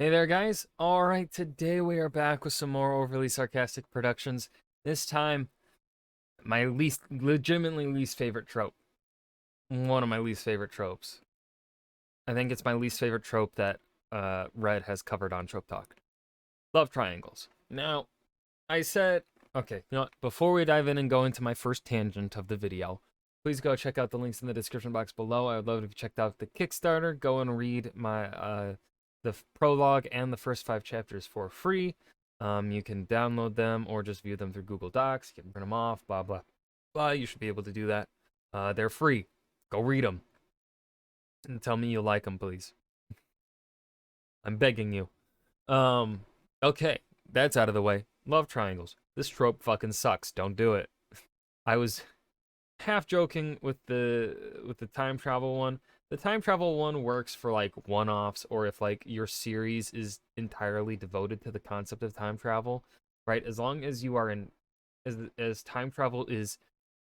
Hey there, guys. All right, today we are back with some more overly sarcastic productions. This time, my legitimately least favorite trope. One of my least favorite tropes. I think it's my least favorite trope that Red has covered on Trope Talk. Love triangles. Now, I said, okay, you know what? Before we dive in and go into my first tangent of the video, please go check out the links in the description box below. I would love it if you checked out the Kickstarter. Go and read my the prologue and the first 5 chapters for free. You can download them or just view them through Google Docs. You can print them off, blah, blah, blah. You should be able to do that. They're free. Go read them. And tell me you like them, please. I'm begging you. Okay, that's out of the way. Love triangles. This trope fucking sucks. Don't do it. I was half joking with the time travel one. The time travel one works for like one-offs, or if like your series is entirely devoted to the concept of time travel, right? As long as you are in as time travel is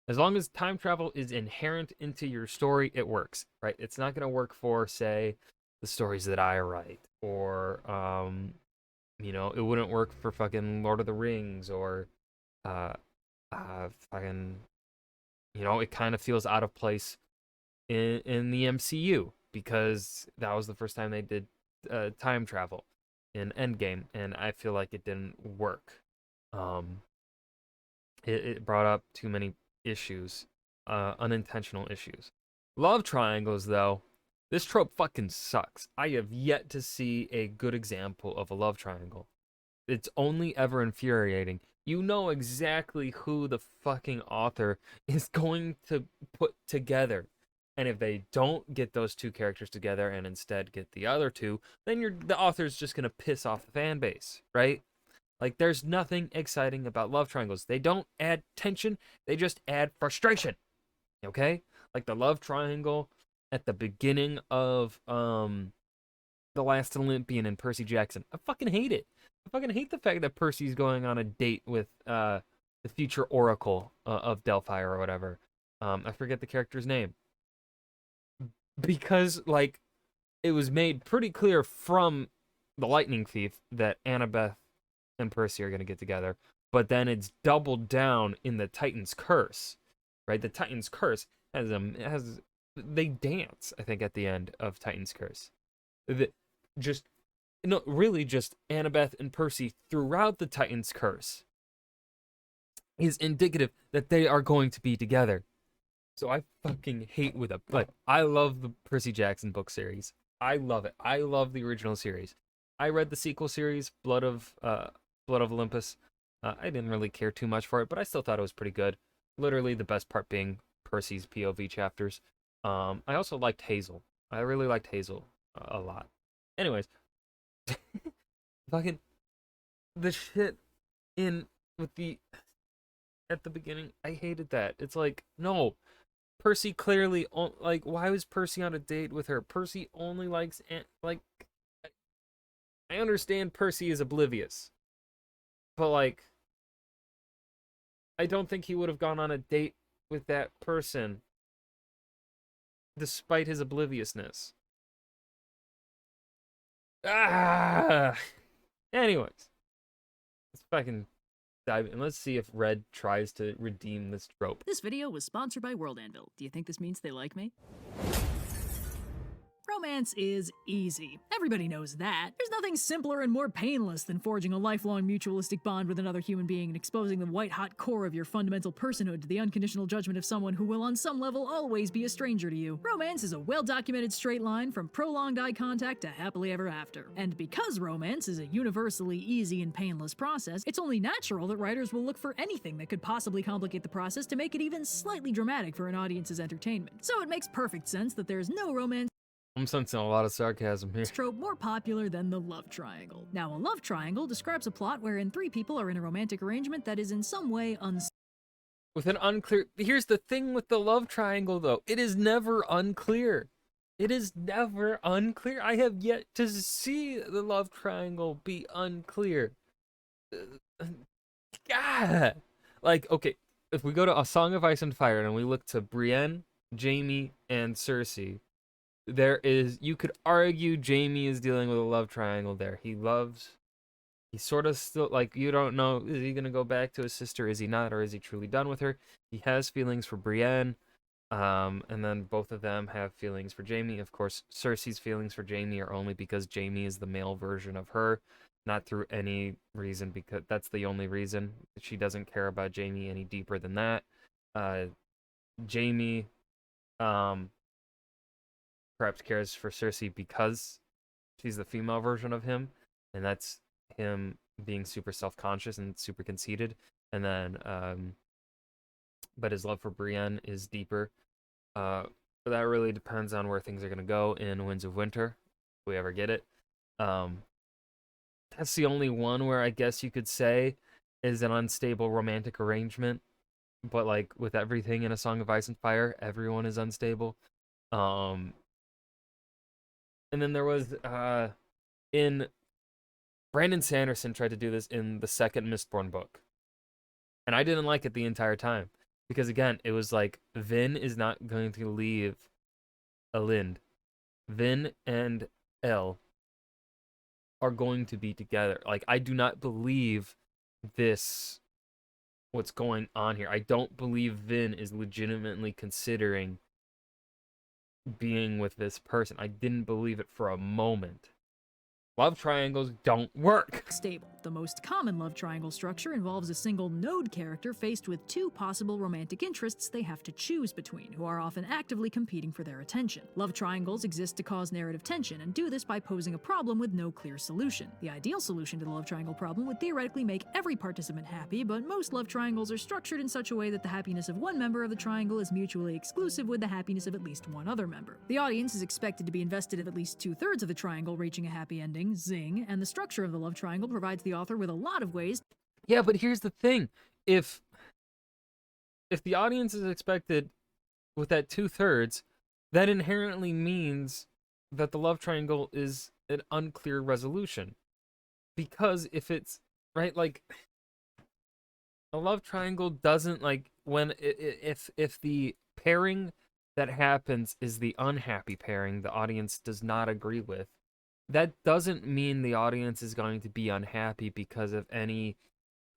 as long as time travel is inherent into your story, it works, right? It's not going to work for, say, the stories that I write, or it wouldn't work for fucking Lord of the Rings, or fucking, it kind of feels out of place in the MCU because that was the first time they did time travel in Endgame, and I feel like it didn't work. It brought up too many issues, unintentional issues. Love triangles, though, this trope fucking sucks. I have yet to see a good example of a love triangle. It's only ever infuriating. You know exactly who the fucking author is going to put together. And if they don't get those two characters together and instead get the other two, then the author's just going to piss off the fan base, right? Like, there's nothing exciting about love triangles. They don't add tension, they just add frustration. Okay? Like the love triangle at the beginning of The Last Olympian and Percy Jackson. I fucking hate it. I fucking hate the fact that Percy's going on a date with the future Oracle of Delphi or whatever. I forget the character's name. Because, like, it was made pretty clear from The Lightning Thief that Annabeth and Percy are going to get together, but then it's doubled down in the Titan's Curse, right? The Titan's Curse has they dance, I think, at the end of Titan's Curse. Just Annabeth and Percy throughout the Titan's Curse is indicative that they are going to be together. So I fucking hate I love the Percy Jackson book series. I love it. I love the original series. I read the sequel series, Blood of Olympus. I didn't really care too much for it, but I still thought it was pretty good. Literally the best part being Percy's POV chapters. I also liked Hazel. I really liked Hazel a lot. Anyways, fucking the shit in with the at the beginning, I hated that. It's like, no, Percy clearly like, why was Percy on a date with her? Percy only likes like, I understand Percy is oblivious, but like, I don't think he would have gone on a date with that person despite his obliviousness. Anyways, let's fucking dive in. Let's see if Red tries to redeem this trope. This video was sponsored by World Anvil. Do you think this means they like me? Romance is easy. Everybody knows that. There's nothing simpler and more painless than forging a lifelong mutualistic bond with another human being and exposing the white-hot core of your fundamental personhood to the unconditional judgment of someone who will on some level always be a stranger to you. Romance is a well-documented straight line from prolonged eye contact to happily ever after. And because romance is a universally easy and painless process, it's only natural that writers will look for anything that could possibly complicate the process to make it even slightly dramatic for an audience's entertainment. So it makes perfect sense that there's no romance I'm sensing a lot of sarcasm here. trope more popular than the love triangle. Now, a love triangle describes a plot wherein 3 people are in a romantic arrangement that is in some way with an unclear. Here's the thing with the love triangle, though. It is never unclear. It is never unclear. I have yet to see the love triangle be unclear. God. Like, okay, if we go to A Song of Ice and Fire and we look to Brienne, Jaime, and Cersei, you could argue Jamie is dealing with a love triangle there. He's sort of still, like, you don't know, is he gonna go back to his sister, is he not, or is he truly done with her? He has feelings for Brienne, and then both of them have feelings for Jamie. Of course, Cersei's feelings for Jamie are only because Jamie is the male version of her, not through any reason, because that's the only reason. She doesn't care about Jamie any deeper than that. Jamie, perhaps cares for Cersei because she's the female version of him, and that's him being super self-conscious and super conceited. And then, but his love for Brienne is deeper. But that really depends on where things are gonna go in Winds of Winter, if we ever get it. That's the only one where I guess you could say is an unstable romantic arrangement. But like with everything in A Song of Ice and Fire, everyone is unstable. And then there was in Brandon Sanderson tried to do this in the second Mistborn book. And I didn't like it the entire time. Because again, it was like Vin is not going to leave Alind. Vin and Elle are going to be together. Like, I do not believe this, what's going on here. I don't believe Vin is legitimately considering being with this person. I didn't believe it for a moment. Love triangles don't work. Stable. The most common love triangle structure involves a single node character faced with two possible romantic interests they have to choose between, who are often actively competing for their attention. Love triangles exist to cause narrative tension, and do this by posing a problem with no clear solution. The ideal solution to the love triangle problem would theoretically make every participant happy, but most love triangles are structured in such a way that the happiness of one member of the triangle is mutually exclusive with the happiness of at least one other member. The audience is expected to be invested in at least 2/3 of the triangle reaching a happy ending, zing, and the structure of the love triangle provides the author with a lot of ways. Yeah, but here's the thing. If the audience is expected with that 2/3, that inherently means that the love triangle is an unclear resolution. Because if it's, right, like, a love triangle doesn't, like, when, if the pairing that happens is the unhappy pairing the audience does not agree with, that doesn't mean the audience is going to be unhappy because of any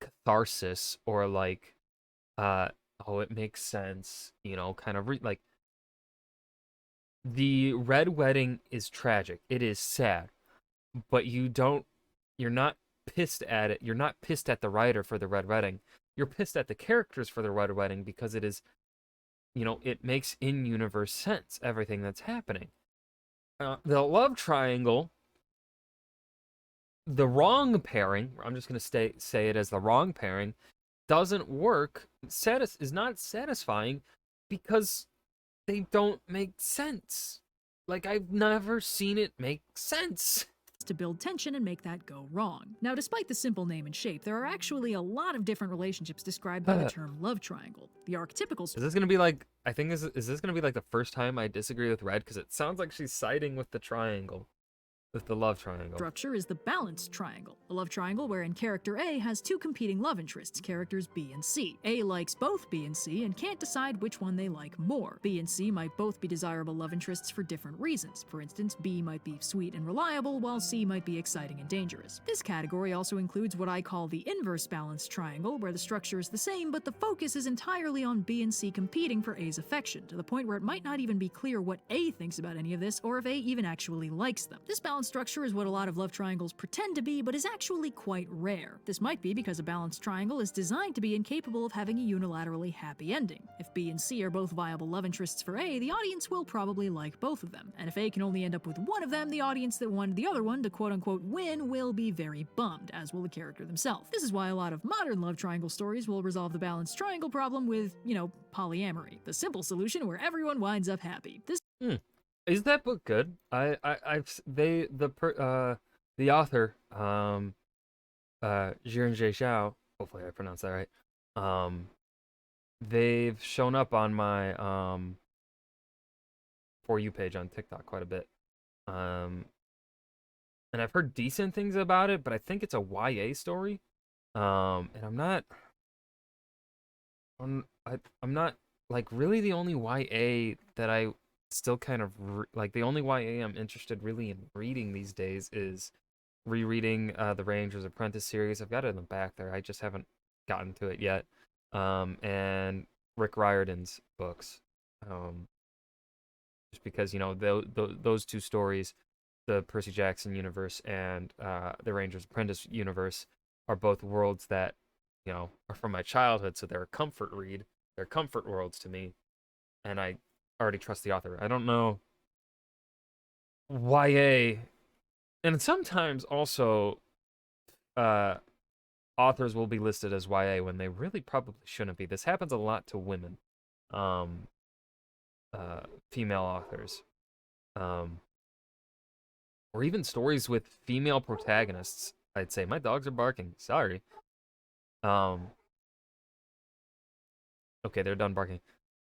catharsis or like, oh, it makes sense, you know, kind of like, the red wedding is tragic. It is sad, but you're not pissed at it. You're not pissed at the writer for the red wedding. You're pissed at the characters for the red wedding because it is, you know, it makes in-universe sense, everything that's happening. The love triangle, the wrong pairing, I'm just going to say it as the wrong pairing, doesn't work, is not satisfying because they don't make sense. Like, I've never seen it make sense. To build tension and make that go wrong. Now, despite the simple name and shape, there are actually a lot of different relationships described by the term love triangle. The archetypical... Is this going to be like, I think is this going to be like the first time I disagree with Red? Because it sounds like she's siding with the triangle. With the love triangle. Structure is the balanced triangle. A love triangle wherein character A has two competing love interests, characters B and C. A likes both B and C and can't decide which one they like more. B and C might both be desirable love interests for different reasons. For instance, B might be sweet and reliable, while C might be exciting and dangerous. This category also includes what I call the inverse balanced triangle, where the structure is the same, but the focus is entirely on B and C competing for A's affection, to the point where it might not even be clear what A thinks about any of this, or if A even actually likes them. This balanced structure is what a lot of love triangles pretend to be, but is actually quite rare. This might be because a balanced triangle is designed to be incapable of having a unilaterally happy ending. If B and C are both viable love interests for A, the audience will probably like both of them. And if A can only end up with one of them, the audience that wanted the other one to quote-unquote win will be very bummed, as will the character themselves. This is why a lot of modern love triangle stories will resolve the balanced triangle problem with, you know, polyamory. The simple solution where everyone winds up happy. This Is that book good? The author, Jiren J. Xiao, hopefully I pronounced that right. They've shown up on my For You page on TikTok quite a bit. And I've heard decent things about it, but I think it's a YA story. And I'm not like really the only YA that I still kind of like the only YA I'm interested really in reading these days is rereading the Ranger's Apprentice series. I've got it in the back there. I just haven't gotten to it yet. And Rick Riordan's books. Just because those two stories, the Percy Jackson universe and the Ranger's Apprentice universe, are both worlds that are from my childhood, so they're a comfort read. They're comfort worlds to me, and I already trust the author. I don't know YA, and sometimes also uh, authors will be listed as YA when they really probably shouldn't be. This happens a lot to women, um, female authors, um, or even stories with female protagonists. I'd say my dogs are barking. Sorry. Um, okay, they're done barking.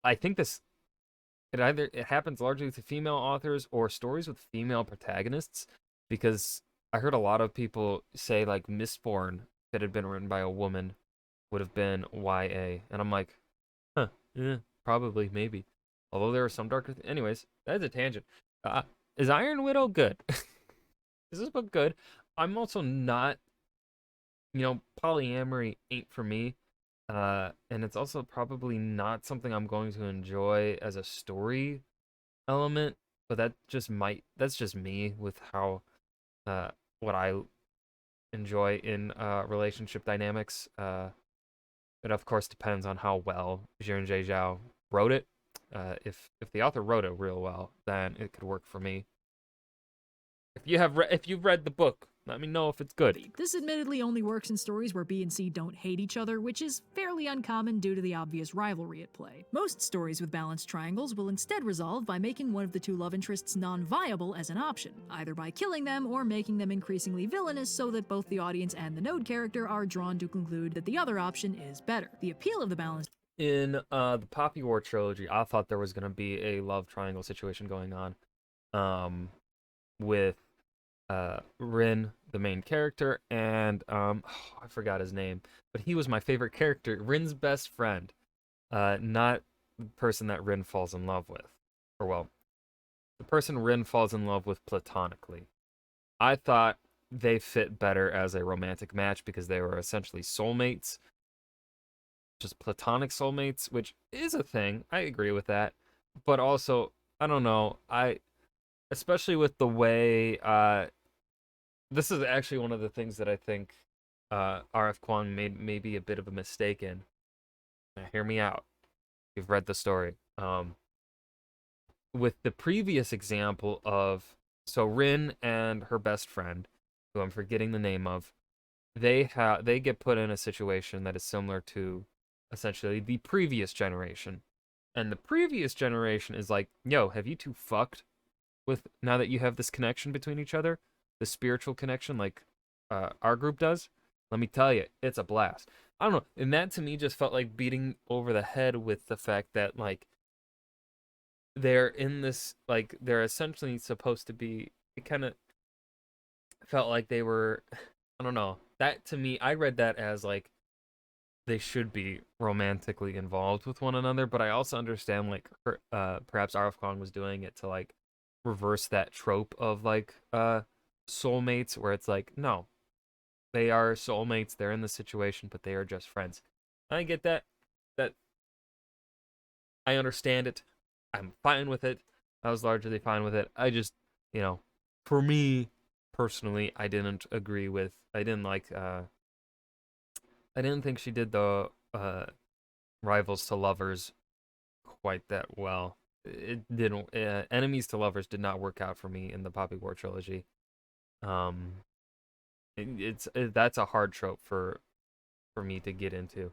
I think it happens largely to female authors or stories with female protagonists, because I heard a lot of people say like Mistborn, that had been written by a woman, would have been YA, and I'm like, huh, yeah, probably, maybe. Although there are some darker. Anyways, that's a tangent. Is Iron Widow good? Is this book good? I'm also not, polyamory ain't for me. And it's also probably not something I'm going to enjoy as a story element, but that's just me with how what I enjoy in relationship dynamics. It of course depends on how well Jiren Zhao wrote it. If the author wrote it real well, then it could work for me. If you've read the book, let me know if it's good. This admittedly only works in stories where B and C don't hate each other, which is fairly uncommon due to the obvious rivalry at play. Most stories with balanced triangles will instead resolve by making one of the two love interests non-viable as an option, either by killing them or making them increasingly villainous so that both the audience and the node character are drawn to conclude that the other option is better. The appeal of the balanced In the Poppy War trilogy, I thought there was going to be a love triangle situation going on, with Rin, the main character, and I forgot his name, but he was my favorite character, Rin's best friend, not the person that Rin falls in love with, or well, the person Rin falls in love with platonically. I thought they fit better as a romantic match because they were essentially soulmates, just platonic soulmates, which is a thing. I agree with that, but also I don't know. Especially with the way this is actually one of the things that I think R.F. Kuang made maybe a bit of a mistake in. Now, hear me out. You've read the story. With the previous example of Rin and her best friend, who I'm forgetting the name of, they get put in a situation that is similar to essentially the previous generation. And the previous generation is like, yo, have you two fucked with now that you have this connection between each other? The spiritual connection like our group does? Let me tell you, it's a blast. I don't know. And that to me just felt like beating over the head with the fact that like they're in this, like they're essentially supposed to be, it kind of felt like they were, I don't know. That to me, I read that as like they should be romantically involved with one another, but I also understand like perhaps RF Kong was doing it to like reverse that trope of like soulmates, where it's like, no, they are soulmates, they're in the situation, but they are just friends. I get that I understand it. I'm fine with it. I was largely fine with it. I just, for me personally, I didn't agree with, I didn't like I didn't think she did the rivals to lovers quite that well. It didn't. Enemies to lovers did not work out for me in the Poppy War trilogy. Um, that's a hard trope for me to get into.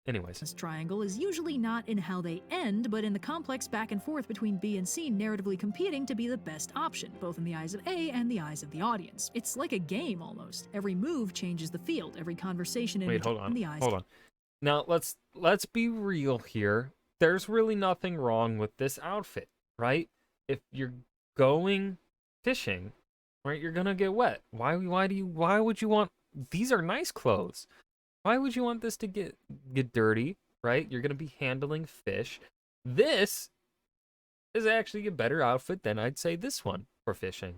Anyways, This triangle is usually not in how they end, but in the complex back and forth between B and C narratively competing to be the best option, both in the eyes of A and the eyes of the audience. It's like a game almost. Every move changes the field, every conversation in the eyes. Hold on. Now let's be real here. There's really nothing wrong with this outfit, right? If you're going fishing, right, you're gonna get wet. Why would you want, these are nice clothes. Why would you want this to get dirty, right? You're gonna be handling fish. This is actually a better outfit than I'd say this one for fishing,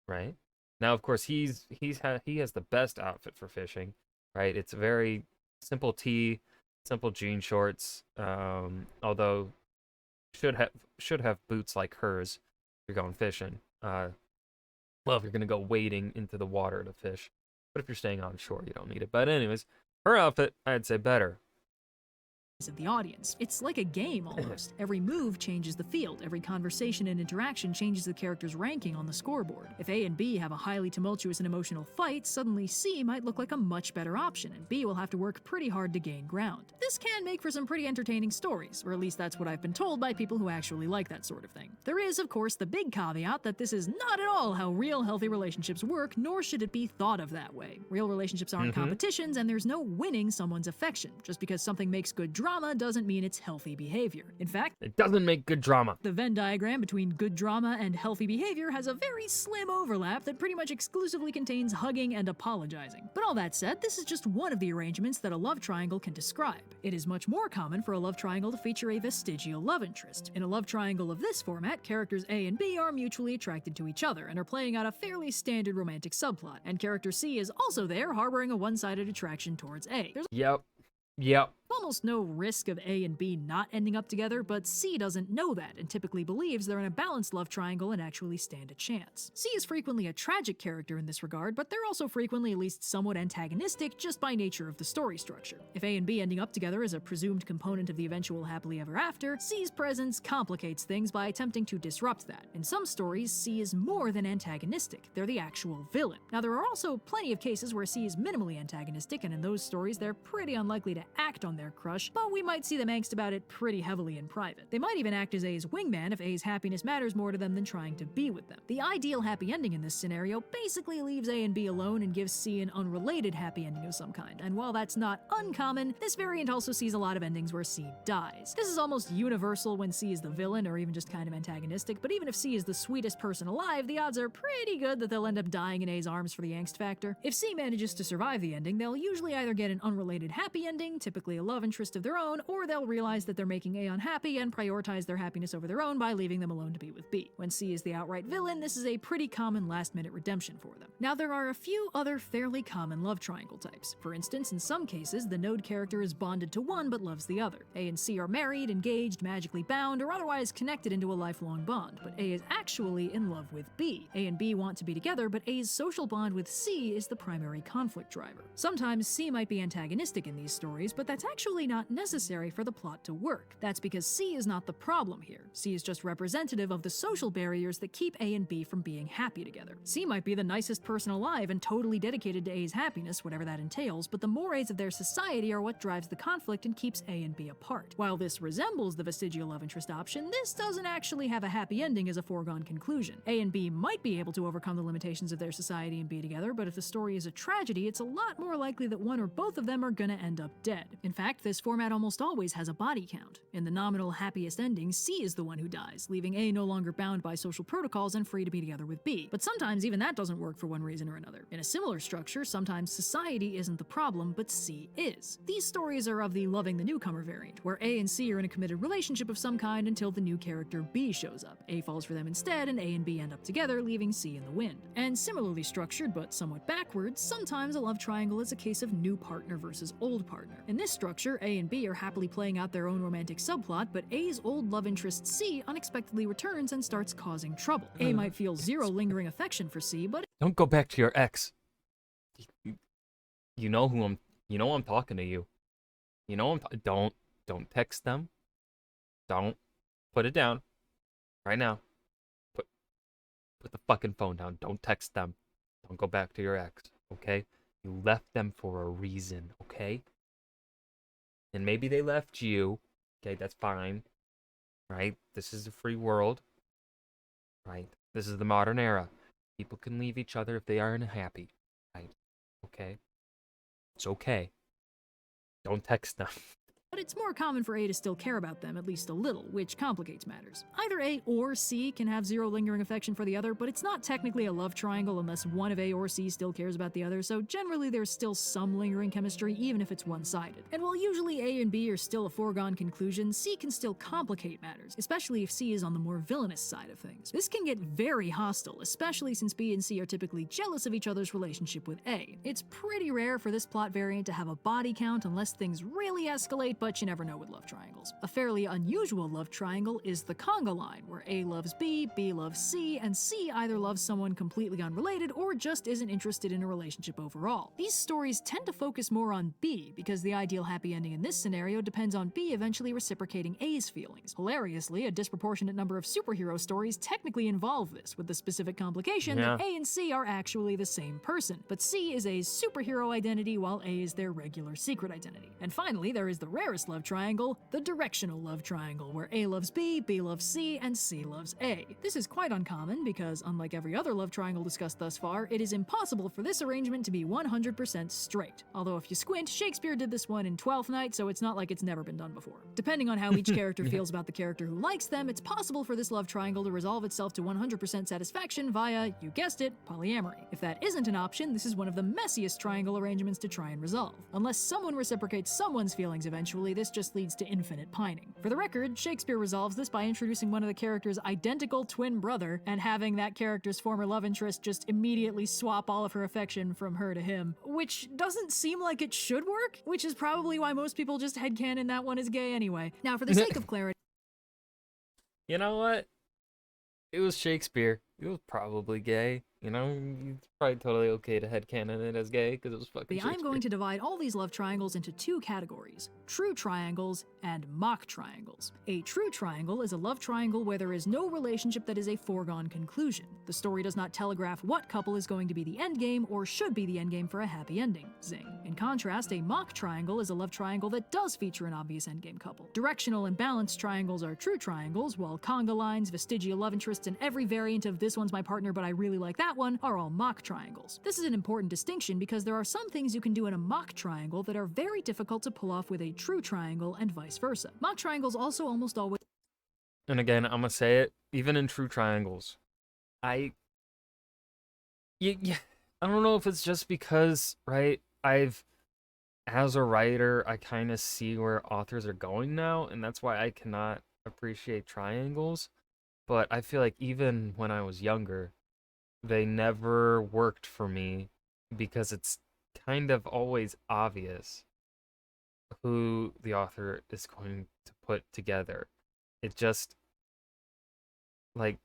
right? Now, of course, he has the best outfit for fishing, right? It's a very simple tee, simple jean shorts. Although should have boots like hers if you're going fishing. Well, if you're gonna go wading into the water to fish, but if you're staying on shore, you don't need it. But anyways, her outfit, I'd say better. Of the audience. It's like a game almost. Every move changes the field. Every conversation and interaction changes the character's ranking on the scoreboard. If A and B have a highly tumultuous and emotional fight, suddenly C might look like a much better option, and B will have to work pretty hard to gain ground. This can make for some pretty entertaining stories, or at least that's what I've been told by people who actually like that sort of thing. There is, of course, the big caveat that this is not at all how real healthy relationships work, nor should it be thought of that way. Real relationships aren't competitions, and there's no winning someone's affection. Just because something makes good drama doesn't mean it's healthy behavior. In fact, it doesn't make good drama. The Venn diagram between good drama and healthy behavior has a very slim overlap that pretty much exclusively contains hugging and apologizing. But all that said, this is just one of the arrangements that a love triangle can describe. It is much more common for a love triangle to feature a vestigial love interest. In a love triangle of this format, characters A and B are mutually attracted to each other and are playing out a fairly standard romantic subplot, and character C is also there, harboring a one-sided attraction towards A. There's almost no risk of A and B not ending up together, but C doesn't know that and typically believes they're in a balanced love triangle and actually stand a chance. C is frequently a tragic character in this regard, but they're also frequently at least somewhat antagonistic just by nature of the story structure. If A and B ending up together is a presumed component of the eventual happily ever after, C's presence complicates things by attempting to disrupt that. In some stories, C is more than antagonistic, they're the actual villain. Now, there are also plenty of cases where C is minimally antagonistic, and in those stories they're pretty unlikely to act on their crush, but we might see them angst about it pretty heavily in private. They might even act as A's wingman if A's happiness matters more to them than trying to be with them. The ideal happy ending in this scenario basically leaves A and B alone and gives C an unrelated happy ending of some kind, and while that's not uncommon, this variant also sees a lot of endings where C dies. This is almost universal when C is the villain or even just kind of antagonistic, but even if C is the sweetest person alive, the odds are pretty good that they'll end up dying in A's arms for the angst factor. If C manages to survive the ending, they'll usually either get an unrelated happy ending, typically a love interest of their own, or they'll realize that they're making A unhappy and prioritize their happiness over their own by leaving them alone to be with B. When C is the outright villain, this is a pretty common last-minute redemption for them. Now, there are a few other fairly common love triangle types. For instance, in some cases, the node character is bonded to one but loves the other. A and C are married, engaged, magically bound, or otherwise connected into a lifelong bond, but A is actually in love with B. A and B want to be together, but A's social bond with C is the primary conflict driver. Sometimes C might be antagonistic in these stories, but that's actually not necessary for the plot to work. That's because C is not the problem here. C is just representative of the social barriers that keep A and B from being happy together. C might be the nicest person alive and totally dedicated to A's happiness, whatever that entails, but the mores of their society are what drives the conflict and keeps A and B apart. While this resembles the vestigial love interest option, this doesn't actually have a happy ending as a foregone conclusion. A and B might be able to overcome the limitations of their society and be together, but if the story is a tragedy, it's a lot more likely that one or both of them are gonna end up dead. In fact, this format almost always has a body count. In the nominal happiest ending, C is the one who dies, leaving A no longer bound by social protocols and free to be together with B. But sometimes even that doesn't work for one reason or another. In a similar structure, sometimes society isn't the problem, but C is. These stories are of the loving the newcomer variant, where A and C are in a committed relationship of some kind until the new character B shows up. A falls for them instead, and A and B end up together, leaving C in the wind. And similarly structured, but somewhat backwards, sometimes a love triangle is a case of new partner versus old partner. In this structure, A and B are happily playing out their own romantic subplot, but A's old love interest C unexpectedly returns and starts causing trouble. A might feel zero lingering affection for C, but Don't go back to your ex. You know who I'm talking to you. You know don't text them. Don't put it down. Right now. Put the fucking phone down. Don't text them. Don't go back to your ex, okay? You left them for a reason, okay? And maybe they left you. Okay, that's fine. Right? This is a free world. Right? This is the modern era. People can leave each other if they aren't happy. Right? Okay? It's okay. Don't text them. but it's more common for A to still care about them at least a little, which complicates matters. Either A or C can have zero lingering affection for the other, but it's not technically a love triangle unless one of A or C still cares about the other, so generally there's still some lingering chemistry even if it's one-sided. And while usually A and B are still a foregone conclusion, C can still complicate matters, especially if C is on the more villainous side of things. This can get very hostile, especially since B and C are typically jealous of each other's relationship with A. It's pretty rare for this plot variant to have a body count unless things really escalate, but you never know with love triangles. A fairly unusual love triangle is the conga line, where A loves B loves C, and C either loves someone completely unrelated or just isn't interested in a relationship overall. These stories tend to focus more on B, because the ideal happy ending in this scenario depends on B eventually reciprocating A's feelings. Hilariously, a disproportionate number of superhero stories technically involve this, with the specific complication that A and C are actually the same person, but C is A's superhero identity while A is their regular secret identity. And finally, there is the rarest love triangle, the directional love triangle, where A loves B loves C, and C loves A. This is quite uncommon because, unlike every other love triangle discussed thus far, it is impossible for this arrangement to be 100% straight. Although if you squint, Shakespeare did this one in Twelfth Night, so it's not like it's never been done before. Depending on how each character feels about the character who likes them, it's possible for this love triangle to resolve itself to 100% satisfaction via, you guessed it, polyamory. If that isn't an option, this is one of the messiest triangle arrangements to try and resolve. Unless someone reciprocates someone's feelings eventually, this just leads to infinite pining. For the record, Shakespeare resolves this by introducing one of the character's identical twin brother and having that character's former love interest just immediately swap all of her affection from her to him, which doesn't seem like it should work, which is probably why most people just headcanon that one is gay anyway. Now, for the sake of clarity, You know what? It was Shakespeare. It was probably gay. You know, it's probably totally okay to headcanon it as gay because it was fucking Shakespeare. I'm going to divide all these love triangles into two categories: true triangles and mock triangles. A true triangle is a love triangle where there is no relationship that is a foregone conclusion. The story does not telegraph what couple is going to be the endgame or should be the endgame for a happy ending. Zing. In contrast, a mock triangle is a love triangle that does feature an obvious endgame couple. Directional and balanced triangles are true triangles, while conga lines, vestigial love interests, and every variant of this one's my partner but I really like that one are all mock triangles. This is an important distinction because there are some things you can do in a mock triangle that are very difficult to pull off with a true triangle and vice versa. Mock triangles also almost always... And again, I'm gonna say it, even in true triangles, I don't know if it's just because, right, as a writer, I kind of see where authors are going now, and that's why I cannot appreciate triangles. But I feel like even when I was younger, they never worked for me because it's kind of always obvious who the author is going to put together. It just, like,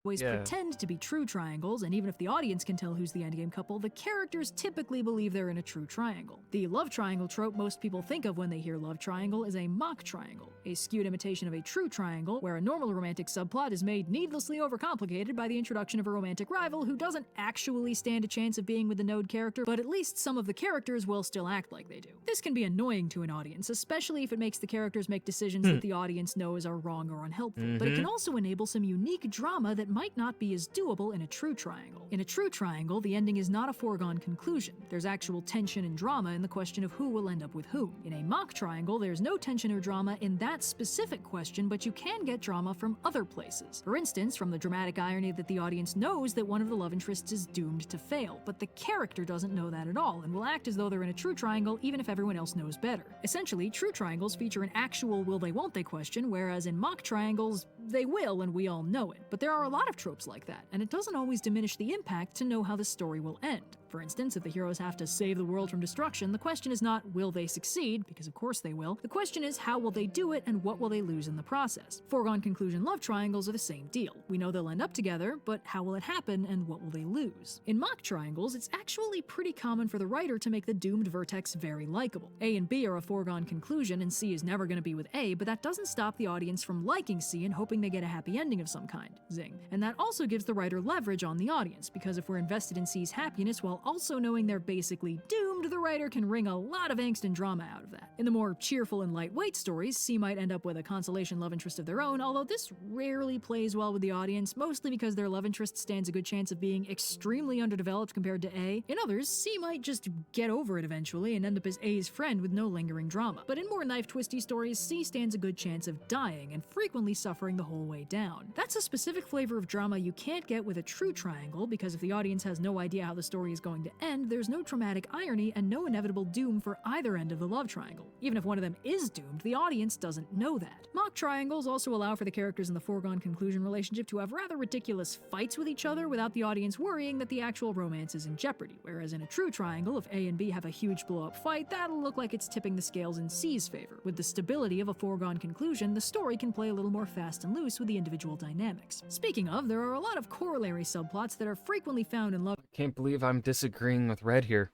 pretend to be true triangles, and even if the audience can tell who's the endgame couple, the characters typically believe they're in a true triangle. The love triangle trope most people think of when they hear love triangle is a mock triangle, a skewed imitation of a true triangle, where a normal romantic subplot is made needlessly overcomplicated by the introduction of a romantic rival who doesn't actually stand a chance of being with the node character, but at least some of the characters will still act like they do. This can be annoying to an audience, especially if it makes the characters make decisions that the audience knows are wrong or unhelpful, but it can also enable some unique drama that might not be as doable in a true triangle. In a true triangle, the ending is not a foregone conclusion. There's actual tension and drama in the question of who will end up with whom. In a mock triangle, there's no tension or drama in that specific question, but you can get drama from other places. For instance, from the dramatic irony that the audience knows that one of the love interests is doomed to fail, but the character doesn't know that at all, and will act as though they're in a true triangle even if everyone else knows better. Essentially, true triangles feature an actual will they won't they question, whereas in mock triangles, they will and we all know it. But there are a lot of tropes like that, and it doesn't always diminish the impact to know how the story will end. For instance, if the heroes have to save the world from destruction, the question is not, will they succeed? Because of course they will. The question is, how will they do it, and what will they lose in the process? Foregone conclusion love triangles are the same deal. We know they'll end up together, but how will it happen, and what will they lose? In mock triangles, it's actually pretty common for the writer to make the doomed vertex very likable. A and B are a foregone conclusion, and C is never going to be with A, but that doesn't stop the audience from liking C and hoping they get a happy ending of some kind. Zing. And that also gives the writer leverage on the audience, because if we're invested in C's happiness while also knowing they're basically doomed, assumed the writer can wring a lot of angst and drama out of that. In the more cheerful and lightweight stories, C might end up with a consolation love interest of their own, although this rarely plays well with the audience, mostly because their love interest stands a good chance of being extremely underdeveloped compared to A. In others, C might just get over it eventually and end up as A's friend with no lingering drama. But in more knife-twisty stories, C stands a good chance of dying and frequently suffering the whole way down. That's a specific flavor of drama you can't get with a true triangle, because if the audience has no idea how the story is going to end, there's no traumatic irony and no inevitable doom for either end of the love triangle. Even if one of them is doomed, the audience doesn't know that. Mock triangles also allow for the characters in the foregone conclusion relationship to have rather ridiculous fights with each other without the audience worrying that the actual romance is in jeopardy, whereas in a true triangle, if A and B have a huge blow-up fight, that'll look like it's tipping the scales in C's favor. With the stability of a foregone conclusion, the story can play a little more fast and loose with the individual dynamics. Speaking of, there are a lot of corollary subplots that are frequently found in love. Can't believe I'm disagreeing with Red here.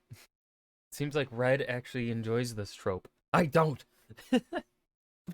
Seems like Red actually enjoys this trope. I don't.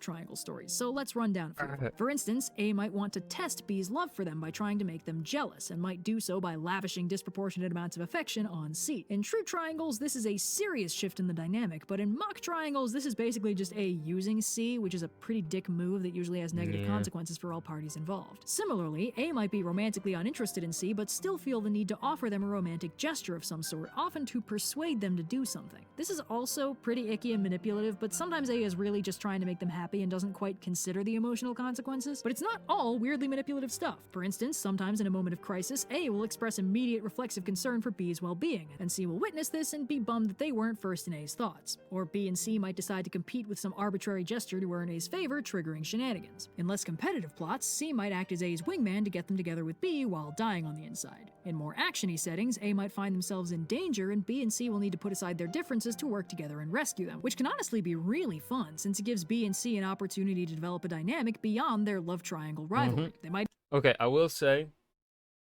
Triangle stories, so let's run down a few. For instance, A might want to test B's love for them by trying to make them jealous, and might do so by lavishing disproportionate amounts of affection on C. In true triangles, this is a serious shift in the dynamic, but in mock triangles, this is basically just A using C, which is a pretty dick move that usually has negative consequences for all parties involved. Similarly, A might be romantically uninterested in C, but still feel the need to offer them a romantic gesture of some sort, often to persuade them to do something. This is also pretty icky and manipulative, but sometimes A is really just trying to make them happy and doesn't quite consider the emotional consequences. But it's not all weirdly manipulative stuff. For instance, sometimes in a moment of crisis, A will express immediate reflexive concern for B's well-being, and C will witness this and be bummed that they weren't first in A's thoughts. Or B and C might decide to compete with some arbitrary gesture to earn A's favor, triggering shenanigans. In less competitive plots, C might act as A's wingman to get them together with B while dying on the inside. In more actiony settings, A might find themselves in danger, and B and C will need to put aside their differences to work together and rescue them, which can honestly be really fun, since it gives B and C an opportunity to develop a dynamic beyond their love triangle rivalry. They might. Okay, I will say,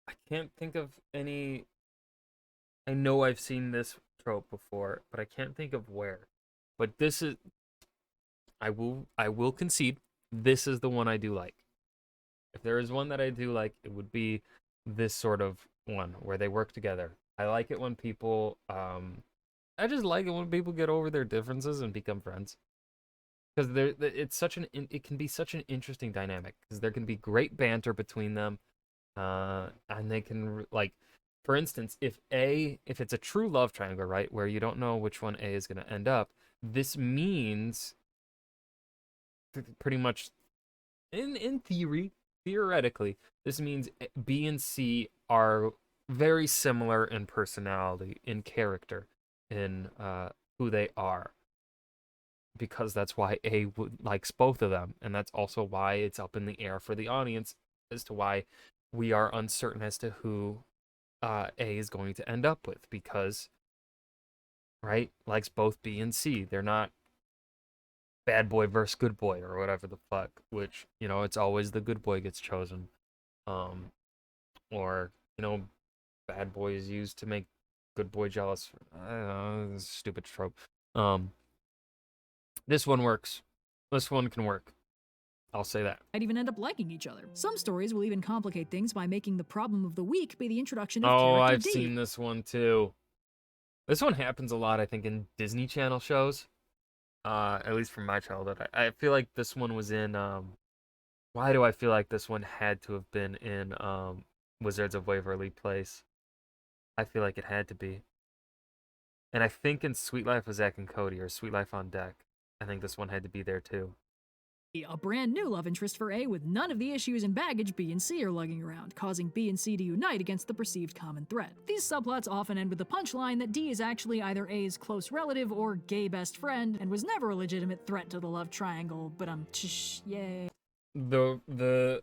I can't think of any. I know I've seen this trope before, but I can't think of where. But this is. I will concede, this is the one I do like. If there is one that I do like, it would be this sort of one where they work together. I like it when people. I just like it when people get over their differences and become friends. Because it can be such an interesting dynamic, because there can be great banter between them, and they can, like, for instance, if it's a true love triangle, right, where you don't know which one A is going to end up, this means pretty much, in theoretically, this means B and C are very similar in personality, in character, in who they are. Because that's why A likes both of them, and that's also why it's up in the air for the audience as to why we are uncertain as to who A is going to end up with, because, right, likes both B and C. They're not bad boy versus good boy or whatever the fuck, which, you know, it's always the good boy gets chosen. Or, you know, bad boy is used to make good boy jealous. I don't know, this is a stupid trope. This one works. This one can work. I'll say that. Might even end up liking each other. Some stories will even complicate things by making the problem of the week be the introduction of Oh, character I've D. seen this one too. This one happens a lot, I think, in Disney Channel shows. At least from my childhood. I feel like this one was in, why do I feel like this one had to have been in, Wizards of Waverly Place? I feel like it had to be. And I think in Sweet Life of Zack and Cody, or Sweet Life on Deck, I think this one had to be there too. A brand new love interest for A with none of the issues and baggage B and C are lugging around, causing B and C to unite against the perceived common threat. These subplots often end with the punchline that D is actually either A's close relative or gay best friend, and was never a legitimate threat to the love triangle, but yay. The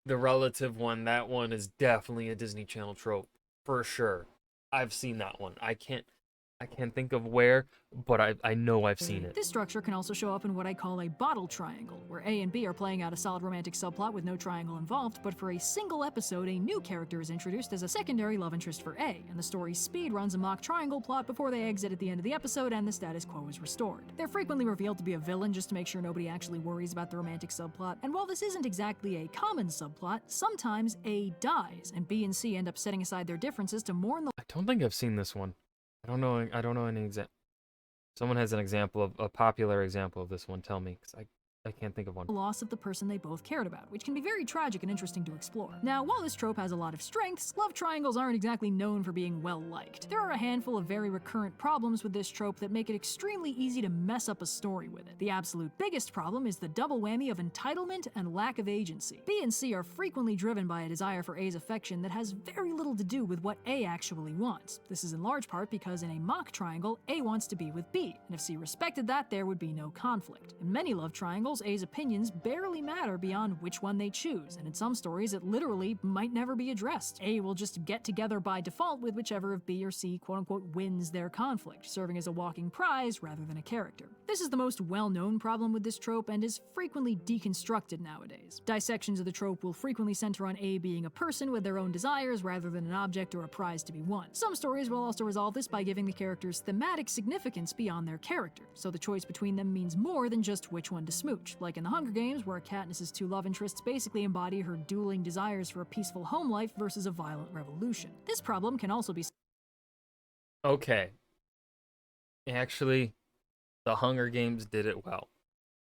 relative one, that one is definitely a Disney Channel trope, for sure. I've seen that one. I can't think of where, but I know I've seen it. This structure can also show up in what I call a bottle triangle, where A and B are playing out a solid romantic subplot with no triangle involved, but for a single episode, a new character is introduced as a secondary love interest for A, and the story speed runs a mock triangle plot before they exit at the end of the episode and the status quo is restored. They're frequently revealed to be a villain just to make sure nobody actually worries about the romantic subplot, and while this isn't exactly a common subplot, sometimes A dies, and B and C end up setting aside their differences to mourn the— I don't think I've seen this one. I don't know any example. Someone has an example of a popular example of this one. Tell me, because I can't think of one. The loss of the person they both cared about, which can be very tragic and interesting to explore. Now, while this trope has a lot of strengths, love triangles aren't exactly known for being well liked. There are a handful of very recurrent problems with this trope that make it extremely easy to mess up a story with it. The absolute biggest problem is the double whammy of entitlement and lack of agency. B and C are frequently driven by a desire for A's affection that has very little to do with what A actually wants. This is in large part because in a mock triangle, A wants to be with B, and if C respected that, there would be no conflict. In many love triangles, A's opinions barely matter beyond which one they choose, and in some stories it literally might never be addressed. A will just get together by default with whichever of B or C quote-unquote wins their conflict, serving as a walking prize rather than a character. This is the most well-known problem with this trope and is frequently deconstructed nowadays. Dissections of the trope will frequently center on A being a person with their own desires rather than an object or a prize to be won. Some stories will also resolve this by giving the characters thematic significance beyond their character, so the choice between them means more than just which one to smooch, like in The Hunger Games, where Katniss's two love interests basically embody her dueling desires for a peaceful home life versus a violent revolution. This problem can also be Okay. Actually, The Hunger Games did it well.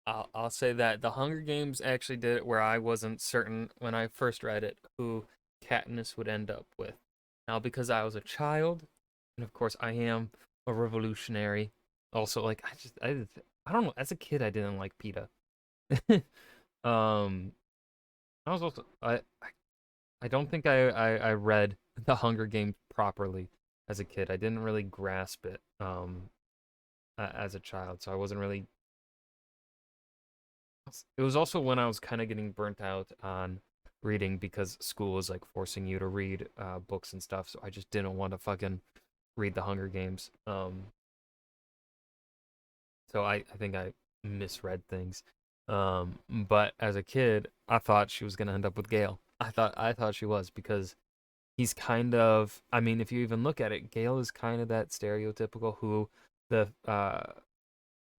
I'll say that The Hunger Games actually did it where I wasn't certain when I first read it who Katniss would end up with. Now, because I was a child, and of course I am a revolutionary. Also, like I don't know. As a kid, I didn't like PETA. um, I was also I don't think I read The Hunger Games properly as a kid. I didn't really grasp it as a child, so I wasn't really. It was also when I was kind of getting burnt out on reading because school was like forcing you to read books and stuff, so I just didn't want to fucking read The Hunger Games. So I think I misread things. But as a kid, I thought she was gonna end up with Gale. I thought she was because he's kind of. I mean, if you even look at it, Gale is kind of that stereotypical who the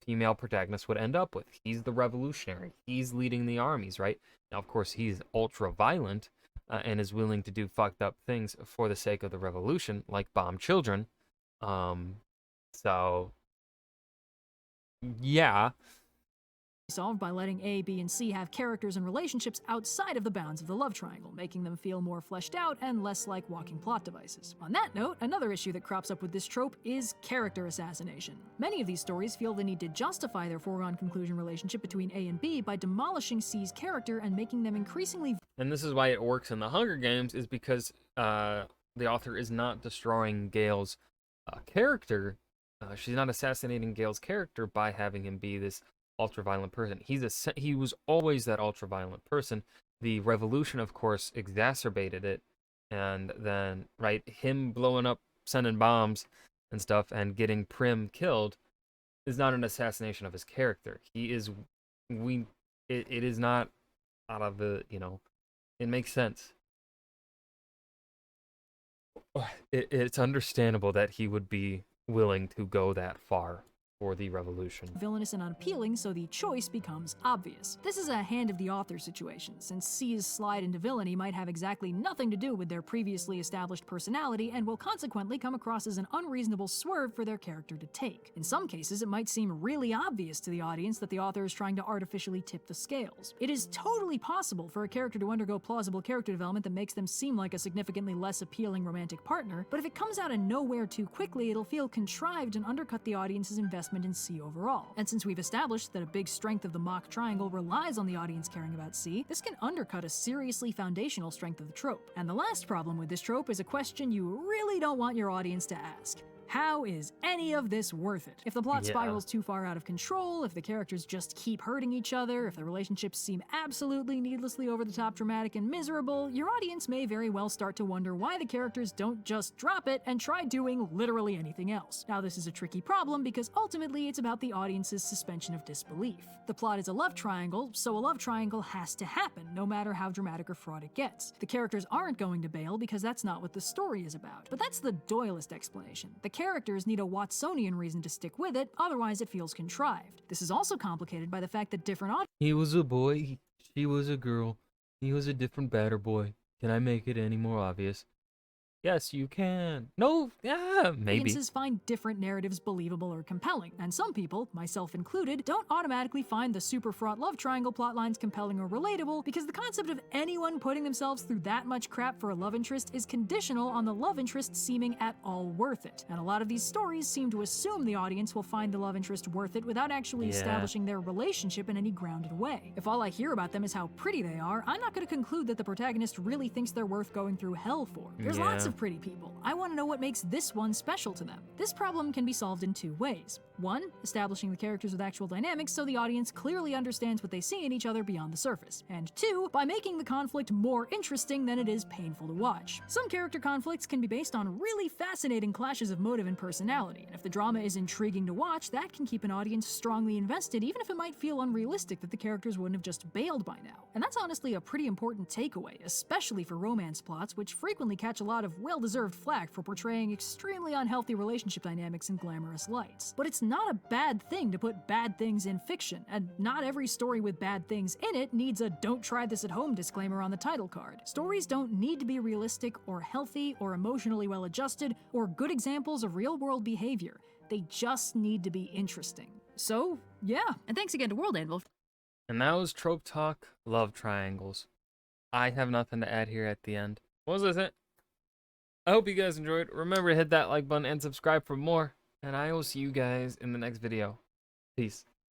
female protagonist would end up with. He's the revolutionary. He's leading the armies, right? Now, of course, he's ultra violent and is willing to do fucked up things for the sake of the revolution, like bomb children. So yeah. solved by letting A, B, and C have characters and relationships outside of the bounds of the love triangle, making them feel more fleshed out and less like walking plot devices. On that note, another issue that crops up with this trope is character assassination. Many of these stories feel the need to justify their foregone conclusion relationship between A and B by demolishing C's character and making them increasingly. And this is why it works in The Hunger Games, is because the author is not destroying Gale's character. She's not assassinating Gale's character by having him be this ultra-violent person. He was always that ultra-violent person. The revolution, of course, exacerbated it, and then him blowing up, sending bombs and stuff, and getting Prim killed is not an assassination of his character. It is not out of the, it makes sense. It's understandable that he would be willing to go that far for the revolution. Villainous and unappealing, so the choice becomes obvious. This is a hand of the author situation, since C's slide into villainy might have exactly nothing to do with their previously established personality and will consequently come across as an unreasonable swerve for their character to take. In some cases, it might seem really obvious to the audience that the author is trying to artificially tip the scales. It is totally possible for a character to undergo plausible character development that makes them seem like a significantly less appealing romantic partner, but if it comes out of nowhere too quickly, it'll feel contrived and undercut the audience's investment in C overall. And since we've established that a big strength of the mock triangle relies on the audience caring about C, this can undercut a seriously foundational strength of the trope. And the last problem with this trope is a question you really don't want your audience to ask. How is any of this worth it? If the plot spirals too far out of control, if the characters just keep hurting each other, if the relationships seem absolutely needlessly over-the-top dramatic and miserable, your audience may very well start to wonder why the characters don't just drop it and try doing literally anything else. Now, this is a tricky problem because ultimately it's about the audience's suspension of disbelief. The plot is a love triangle, so a love triangle has to happen, no matter how dramatic or fraught it gets. The characters aren't going to bail because that's not what the story is about. But that's the Doyleist explanation. The characters need a Watsonian reason to stick with it, otherwise it feels contrived. This is also complicated by the fact that different audiences. He was a boy, she was a girl, he was a different, better boy. Can I make it any more obvious? Yes, you can. No, yeah, maybe. Audiences find different narratives believable or compelling, and some people, myself included, don't automatically find the super fraught love triangle plotlines compelling or relatable because the concept of anyone putting themselves through that much crap for a love interest is conditional on the love interest seeming at all worth it. And a lot of these stories seem to assume the audience will find the love interest worth it without actually establishing their relationship in any grounded way. If all I hear about them is how pretty they are, I'm not going to conclude that the protagonist really thinks they're worth going through hell for. There's lots of pretty people. I want to know what makes this one special to them. This problem can be solved in two ways. One, establishing the characters with actual dynamics so the audience clearly understands what they see in each other beyond the surface. And two, by making the conflict more interesting than it is painful to watch. Some character conflicts can be based on really fascinating clashes of motive and personality, and if the drama is intriguing to watch, that can keep an audience strongly invested even if it might feel unrealistic that the characters wouldn't have just bailed by now. And that's honestly a pretty important takeaway, especially for romance plots, which frequently catch a lot of well-deserved flack for portraying extremely unhealthy relationship dynamics in glamorous lights. But it's not a bad thing to put bad things in fiction, and not every story with bad things in it needs a "don't try this at home" disclaimer on the title card. Stories don't need to be realistic or healthy or emotionally well-adjusted or good examples of real-world behavior. They just need to be interesting. So, yeah. And thanks again to World Anvil. And that was Trope Talk Love Triangles. I have nothing to add here at the end. What was it? I hope you guys enjoyed. Remember to hit that like button and subscribe for more. And I will see you guys in the next video. Peace.